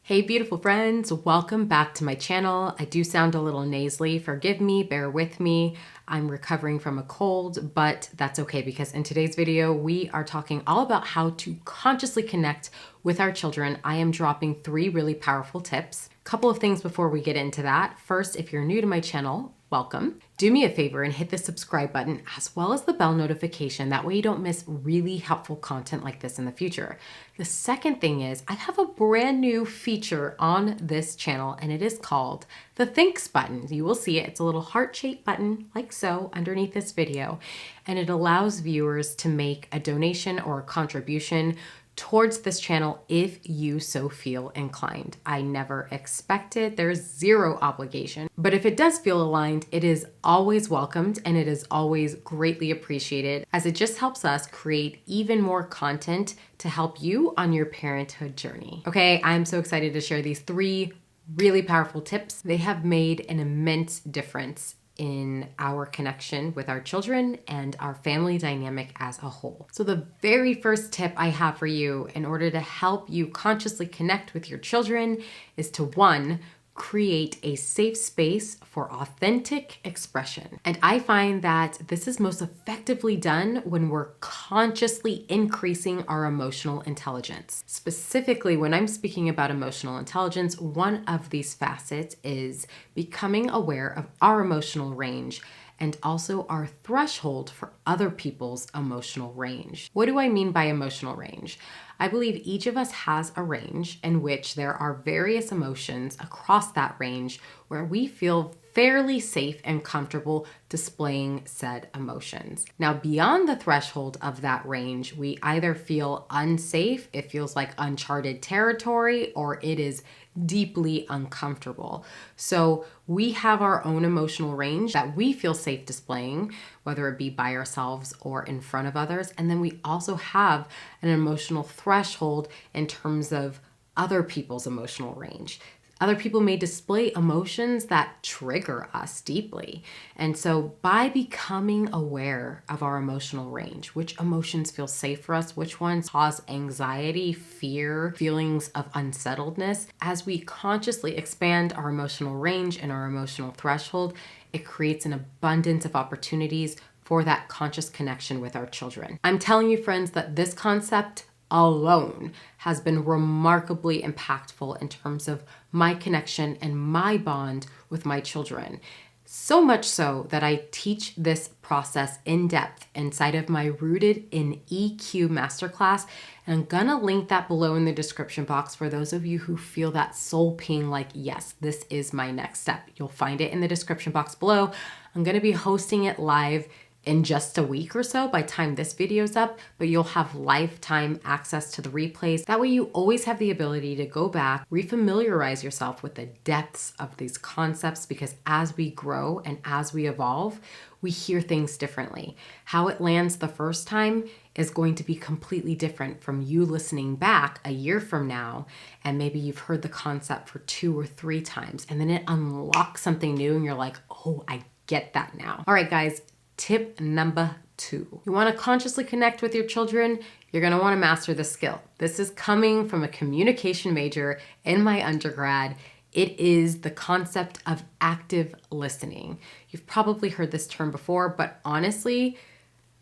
Hey beautiful friends, welcome back to my channel. I do sound a little nasally, forgive me, bear with me. I'm recovering from a cold, but that's okay because in today's video, we are talking all about how to consciously connect with our children. I am dropping 3 really powerful tips. A couple of things before we get into that. First, if you're new to my channel, welcome. Do me a favor and hit the subscribe button as well as the bell notification. That way you don't miss really helpful content like this in the future. The second thing is I have a brand new feature on this channel and it is called the Thanks button. You will see it. It's a little heart-shaped button like so underneath this video, and it allows viewers to make a donation or a contribution towards this channel if you so feel inclined. I never expect it. There's zero obligation. But if it does feel aligned, it is always welcomed and it is always greatly appreciated as it just helps us create even more content to help you on your parenthood journey. Okay, I'm so excited to share these 3 really powerful tips. They have made an immense difference in our connection with our children and our family dynamic as a whole. So the very first tip I have for you in order to help you consciously connect with your children is to 1, create a safe space for authentic expression. And I find that this is most effectively done when we're consciously increasing our emotional intelligence. Specifically, when I'm speaking about emotional intelligence, one of these facets is becoming aware of our emotional range and also our threshold for other people's emotional range. What do I mean by emotional range? I believe each of us has a range in which there are various emotions across that range where we feel fairly safe and comfortable displaying said emotions. Now, beyond the threshold of that range, we either feel unsafe, it feels like uncharted territory, or it is deeply uncomfortable. So we have our own emotional range that we feel safe displaying, whether it be by ourselves or in front of others. And then we also have an emotional threshold in terms of other people's emotional range. Other people may display emotions that trigger us deeply. And so by becoming aware of our emotional range, which emotions feel safe for us, which ones cause anxiety, fear, feelings of unsettledness, as we consciously expand our emotional range and our emotional threshold, it creates an abundance of opportunities for that conscious connection with our children. I'm telling you, friends, that this concept alone has been remarkably impactful in terms of my connection and my bond with my children. So much so that I teach this process in depth inside of my Rooted in EQ Masterclass. And I'm gonna link that below in the description box for those of you who feel that soul ping like, yes, this is my next step. You'll find it in the description box below. I'm gonna be hosting it live in just a week or so by the time this video's up, but you'll have lifetime access to the replays. That way you always have the ability to go back, refamiliarize yourself with the depths of these concepts, because as we grow and as we evolve, we hear things differently. How it lands the first time is going to be completely different from you listening back a year from now, and maybe you've heard the concept for 2 or 3 times, and then it unlocks something new and you're like, oh, I get that now. All right, guys. Tip number 2. You want to consciously connect with your children, you're going to want to master this skill. This is coming from a communication major in my undergrad. It is the concept of active listening. You've probably heard this term before, but honestly,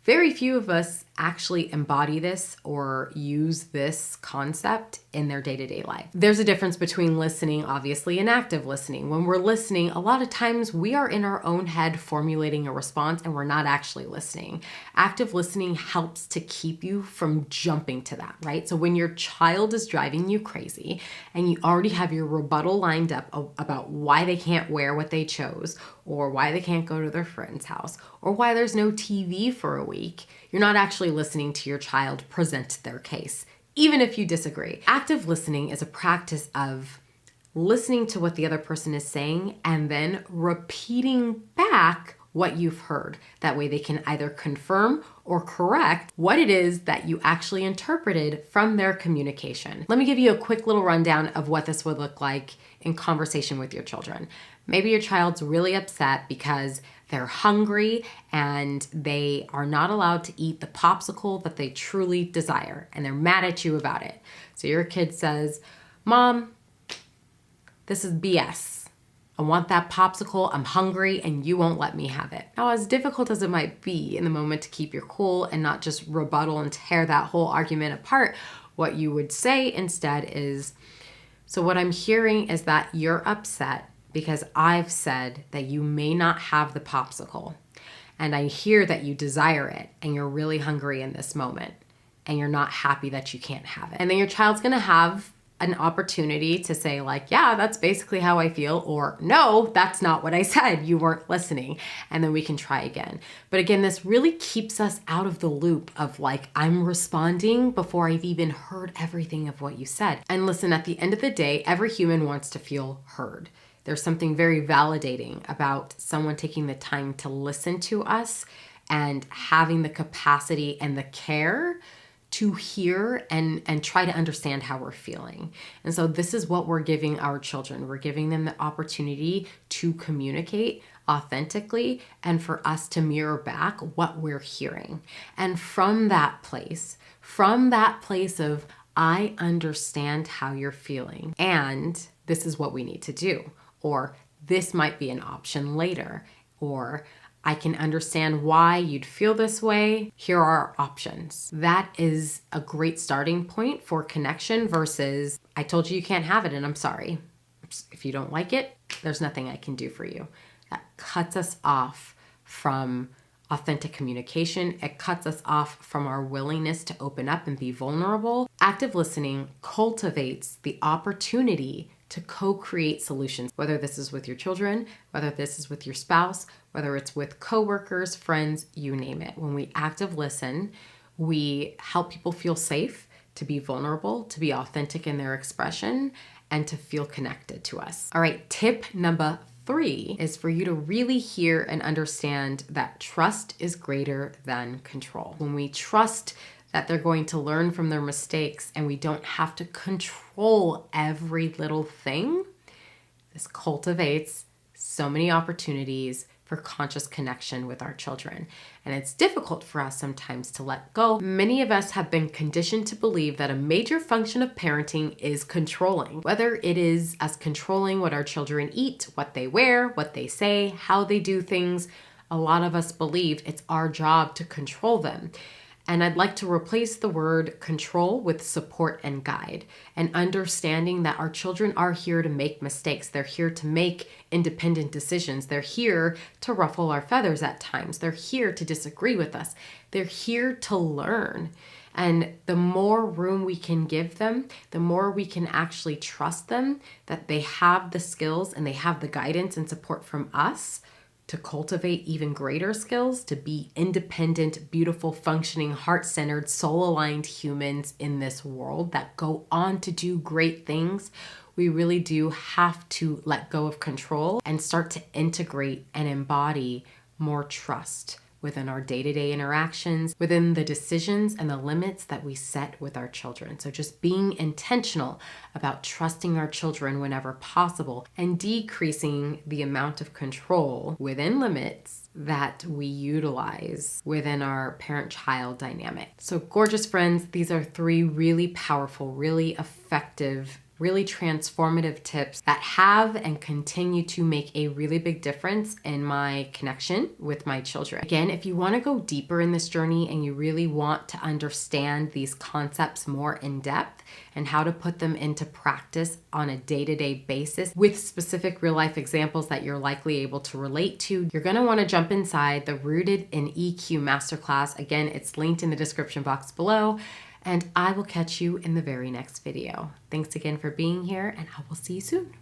very few of us actually embody this or use this concept in their day-to-day life. There's a difference between listening, obviously, and active listening. When we're listening, a lot of times we are in our own head formulating a response and we're not actually listening. Active listening helps to keep you from jumping to that, right? So when your child is driving you crazy and you already have your rebuttal lined up about why they can't wear what they chose, or why they can't go to their friend's house, or why there's no TV for a week, you're not actually listening to your child present their case, even if you disagree. Active listening is a practice of listening to what the other person is saying and then repeating back what you've heard. That way they can either confirm or correct what it is that you actually interpreted from their communication. Let me give you a quick little rundown of what this would look like in conversation with your children. Maybe your child's really upset because they're hungry and they are not allowed to eat the popsicle that they truly desire, and they're mad at you about it. So your kid says, "Mom, this is BS. I want that popsicle, I'm hungry, and you won't let me have it. Now, as difficult as it might be in the moment to keep your cool and not just rebuttal and tear that whole argument apart, what you would say instead is, so what I'm hearing is that you're upset because I've said that you may not have the popsicle. And I hear that you desire it and you're really hungry in this moment and you're not happy that you can't have it. And then your child's gonna have an opportunity to say like, yeah, that's basically how I feel, or no, that's not what I said, you weren't listening. And then we can try again. But again, this really keeps us out of the loop of like, I'm responding before I've even heard everything of what you said. And listen, at the end of the day, every human wants to feel heard. There's something very validating about someone taking the time to listen to us and having the capacity and the care to hear and try to understand how we're feeling. And so this is what we're giving our children. We're giving them the opportunity to communicate authentically and for us to mirror back what we're hearing. And from that place of, I understand how you're feeling and this is what we need to do, or this might be an option later, or I can understand why you'd feel this way. Here are our options. That is a great starting point for connection versus, I told you you can't have it and I'm sorry. If you don't like it, there's nothing I can do for you. That cuts us off from authentic communication. It cuts us off from our willingness to open up and be vulnerable. Active listening cultivates the opportunity to co-create solutions, whether this is with your children, whether this is with your spouse, whether it's with coworkers, friends, you name it. When we active listen, we help people feel safe to be vulnerable, to be authentic in their expression, and to feel connected to us. All right, tip number 3 is for you to really hear and understand that trust is greater than control. When we trust that they're going to learn from their mistakes and we don't have to control every little thing, this cultivates so many opportunities for conscious connection with our children. And it's difficult for us sometimes to let go. Many of us have been conditioned to believe that a major function of parenting is controlling, whether it is us controlling what our children eat, what they wear, what they say, how they do things. A lot of us believe it's our job to control them. And I'd like to replace the word control with support and guide, and understanding that our children are here to make mistakes. They're here to make independent decisions. They're here to ruffle our feathers at times. They're here to disagree with us. They're here to learn. And the more room we can give them, the more we can actually trust them that they have the skills and they have the guidance and support from us to cultivate even greater skills, to be independent, beautiful, functioning, heart-centered, soul-aligned humans in this world that go on to do great things. We really do have to let go of control and start to integrate and embody more trust within our day-to-day interactions, within the decisions and the limits that we set with our children. So just being intentional about trusting our children whenever possible and decreasing the amount of control within limits that we utilize within our parent-child dynamic. So gorgeous friends, these are 3 really powerful, really effective, really transformative tips that have and continue to make a really big difference in my connection with my children. Again, if you want to go deeper in this journey and you really want to understand these concepts more in depth and how to put them into practice on a day-to-day basis with specific real-life examples that you're likely able to relate to, you're going to want to jump inside the Rooted in EQ Masterclass. Again, it's linked in the description box below. And I will catch you in the very next video. Thanks again for being here, and I will see you soon.